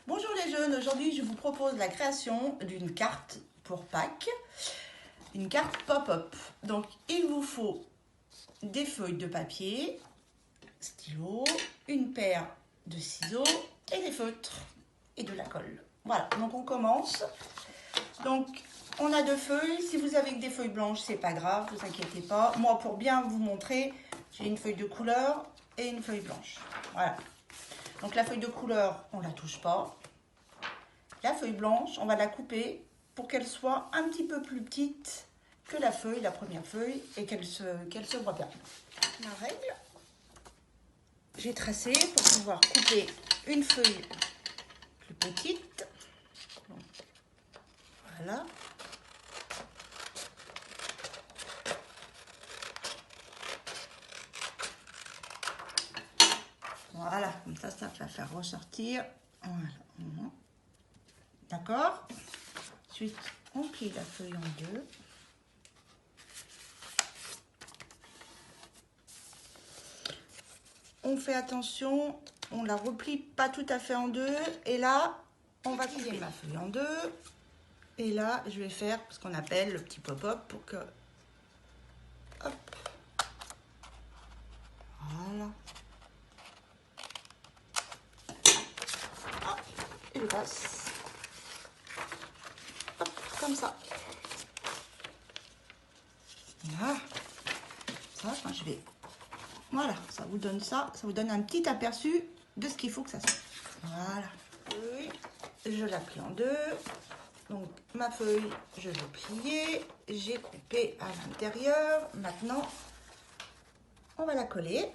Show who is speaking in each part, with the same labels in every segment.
Speaker 1: Bonjour les jeunes, aujourd'hui je vous propose la création d'une carte pour Pâques, une carte pop-up. Donc il vous faut des feuilles de papier, stylo, une paire de ciseaux et des feutres et de la colle. Voilà, donc on commence. Donc on a deux feuilles, si vous avez que des feuilles blanches c'est pas grave, ne vous inquiétez pas. Moi pour bien vous montrer, j'ai une feuille de couleur et une feuille blanche. Voilà. Donc la feuille de couleur, on la touche pas. La feuille blanche, on va la couper pour qu'elle soit un petit peu plus petite que la feuille, la première feuille, et qu'elle se voit bien. Ma règle, j'ai tracé pour pouvoir couper une feuille plus petite. Voilà. Voilà, comme ça va faire ressortir. Voilà. D'accord. Ensuite, on plie la feuille en deux. On fait attention, on la replie pas tout à fait en deux. Et là, on va plier ma feuille en deux. Et là, je vais faire ce qu'on appelle le petit pop-up pour que... Hop. Voilà. Hop. Et je passe. Hop, comme ça. Voilà. Ça, enfin, je vais... Voilà, ça vous donne ça. Ça vous donne un petit aperçu de ce qu'il faut que ça soit. Voilà. Oui. Je la plie en deux. Donc, ma feuille, je vais plier. J'ai coupé à l'intérieur. Maintenant, on va la coller.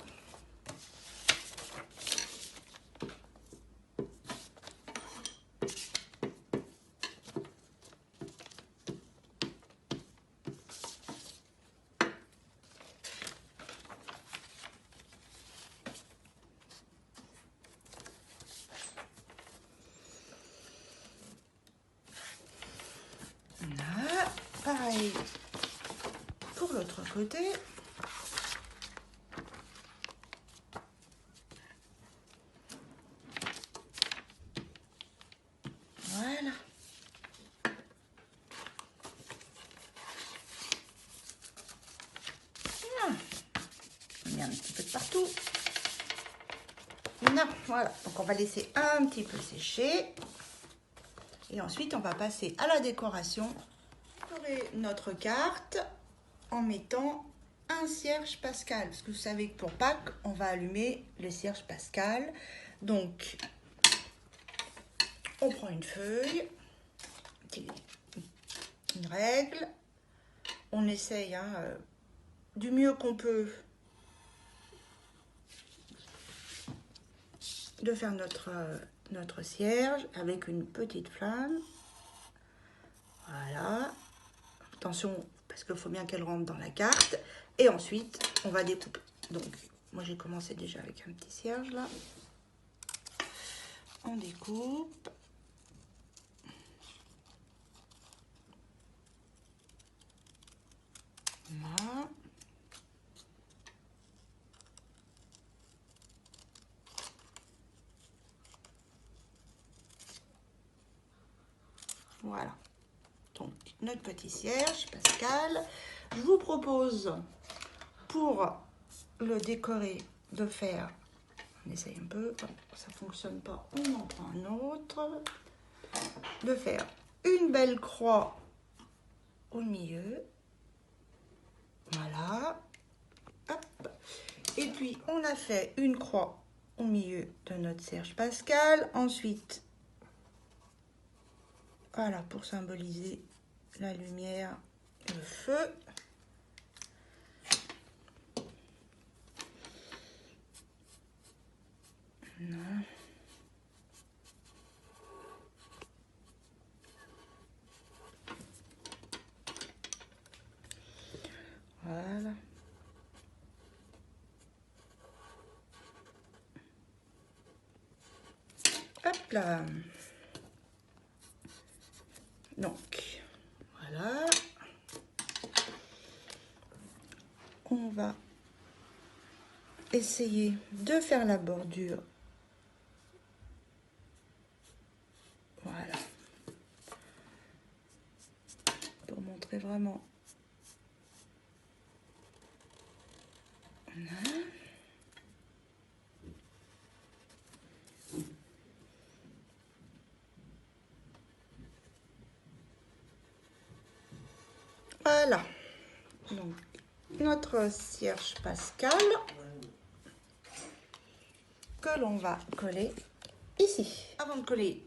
Speaker 1: Là, pareil pour l'autre côté. Voilà. On met un petit peu de partout. Non, voilà. Donc on va laisser un petit peu sécher. Et ensuite, on va passer à la décoration. Décorer notre carte en mettant un cierge pascal. Parce que vous savez que pour Pâques, on va allumer le cierge pascal. Donc, on prend une feuille, une règle. On essaye du mieux qu'on peut de faire notre cierge avec une petite flamme. Voilà. Attention, parce qu'il faut bien qu'elle rentre dans la carte. Et ensuite, on va découper. Donc, moi j'ai commencé déjà avec un petit cierge là. On découpe. Là. Voilà. Donc, notre petit cierge pascal. Je vous propose, pour le décorer, de faire... On essaye un peu. Ça ne fonctionne pas. On en prend un autre. De faire une belle croix au milieu. Voilà. Hop. Et puis, on a fait une croix au milieu de notre cierge pascal. Ensuite, voilà, pour symboliser la lumière et le feu. Non. Voilà. Hop là. Donc, voilà. On va essayer de faire la bordure montrer vraiment. Voilà. Voilà. Donc, notre cierge pascal que l'on va coller ici. Avant de coller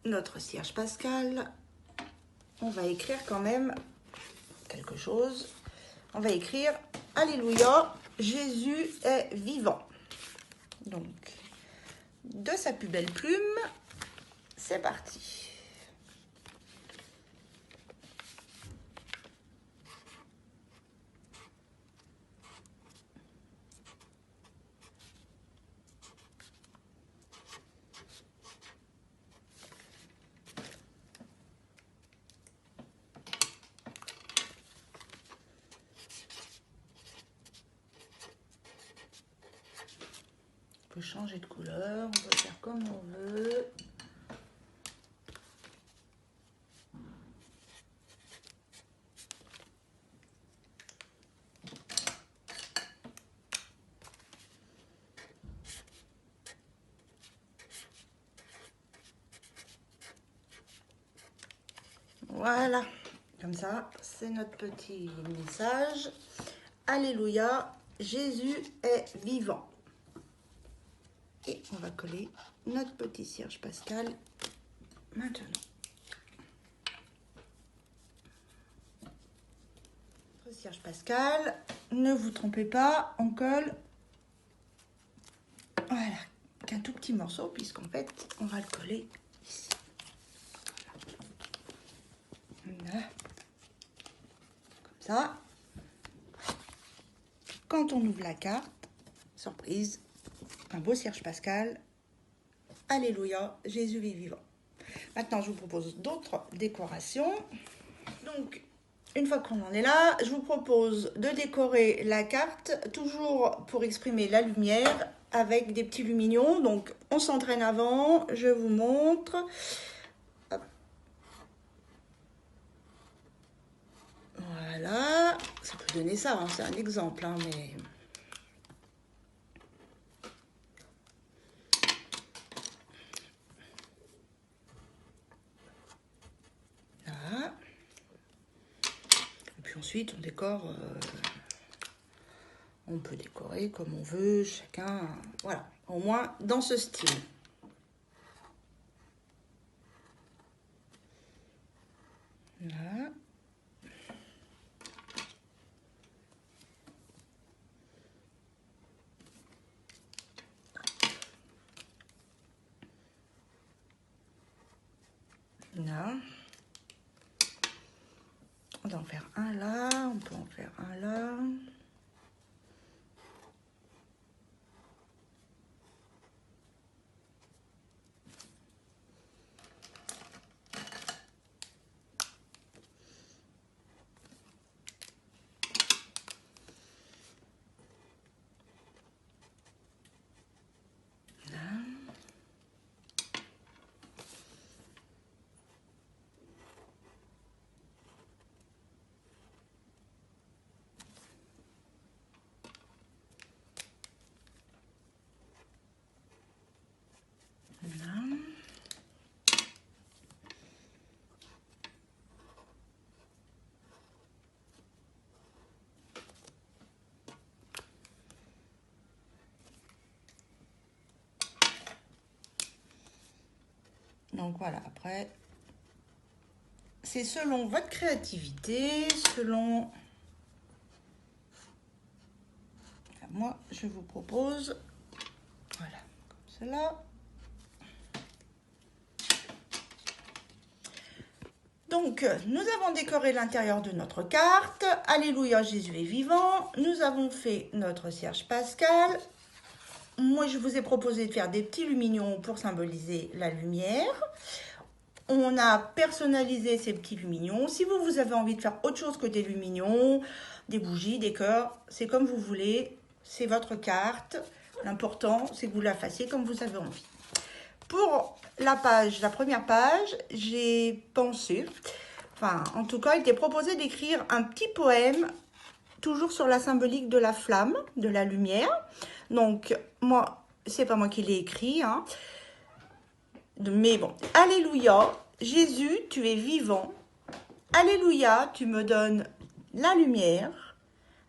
Speaker 1: notre cierge pascal, on va écrire quand même quelque chose. On va écrire « Alléluia, Jésus est vivant ». Donc, de sa plus belle plume, c'est parti. On peut changer de couleur, on peut faire comme on veut. Voilà, comme ça, c'est notre petit message. Alléluia, Jésus est vivant. Et on va coller notre petit cierge pascal maintenant. Notre cierge pascal, ne vous trompez pas, on colle voilà, qu'un tout petit morceau, puisqu'en fait, on va le coller ici. Voilà. Comme ça. Quand on ouvre la carte, surprise, un beau cierge pascal. Alléluia, Jésus est vivant. Maintenant, je vous propose d'autres décorations. Donc, une fois qu'on en est là, je vous propose de décorer la carte, toujours pour exprimer la lumière, avec des petits lumignons. Donc, on s'entraîne avant, je vous montre. Hop. Voilà, ça peut donner ça, hein, c'est un exemple, hein, mais... Là. Et puis ensuite, on décore... on peut décorer comme on veut, chacun... Voilà, au moins dans ce style. Là. Là. On va en faire un là, on peut en faire un là. Donc voilà, après, c'est selon votre créativité, selon... Moi, je vous propose, voilà, comme cela. Donc, nous avons décoré l'intérieur de notre carte. Alléluia, Jésus est vivant. Nous avons fait notre cierge pascal. Moi, je vous ai proposé de faire des petits lumignons pour symboliser la lumière. On a personnalisé ces petits lumignons. Si vous avez envie de faire autre chose que des lumignons, des bougies, des cœurs, c'est comme vous voulez. C'est votre carte. L'important, c'est que vous la fassiez comme vous avez envie. Pour la première page, j'ai pensé, enfin, en tout cas, il t'est proposé d'écrire un petit poème, toujours sur la symbolique de la flamme, de la lumière. Donc, moi, c'est pas moi qui l'ai écrit, hein. Mais bon, Alléluia, Jésus, tu es vivant. Alléluia, tu me donnes la lumière.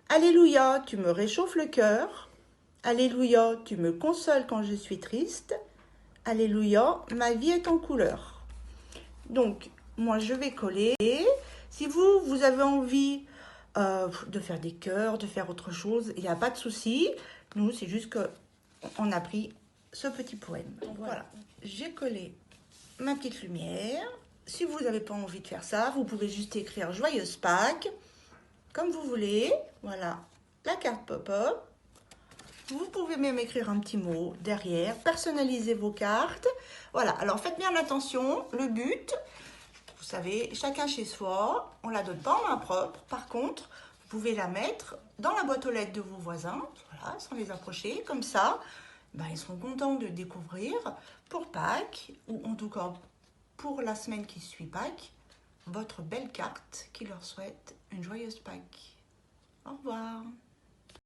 Speaker 1: Alléluia, tu me réchauffes le cœur. Alléluia, tu me consoles quand je suis triste. Alléluia, ma vie est en couleur. Donc, moi, je vais coller. Si vous avez envie de faire des cœurs, de faire autre chose, il n'y a pas de souci. Nous, c'est juste qu'on a pris ce petit poème. Donc, voilà, j'ai collé ma petite lumière. Si vous n'avez pas envie de faire ça, vous pouvez juste écrire Joyeuse Pâques, comme vous voulez. Voilà, la carte pop-up. Vous pouvez même écrire un petit mot derrière, personnaliser vos cartes. Voilà, alors faites bien attention, le but, vous savez, chacun chez soi, on ne la donne pas en main propre. Par contre, vous pouvez la mettre dans la boîte aux lettres de vos voisins, voilà, sans les approcher, comme ça, ben, ils seront contents de découvrir pour Pâques, ou en tout cas pour la semaine qui suit Pâques, votre belle carte qui leur souhaite une joyeuse Pâques. Au revoir.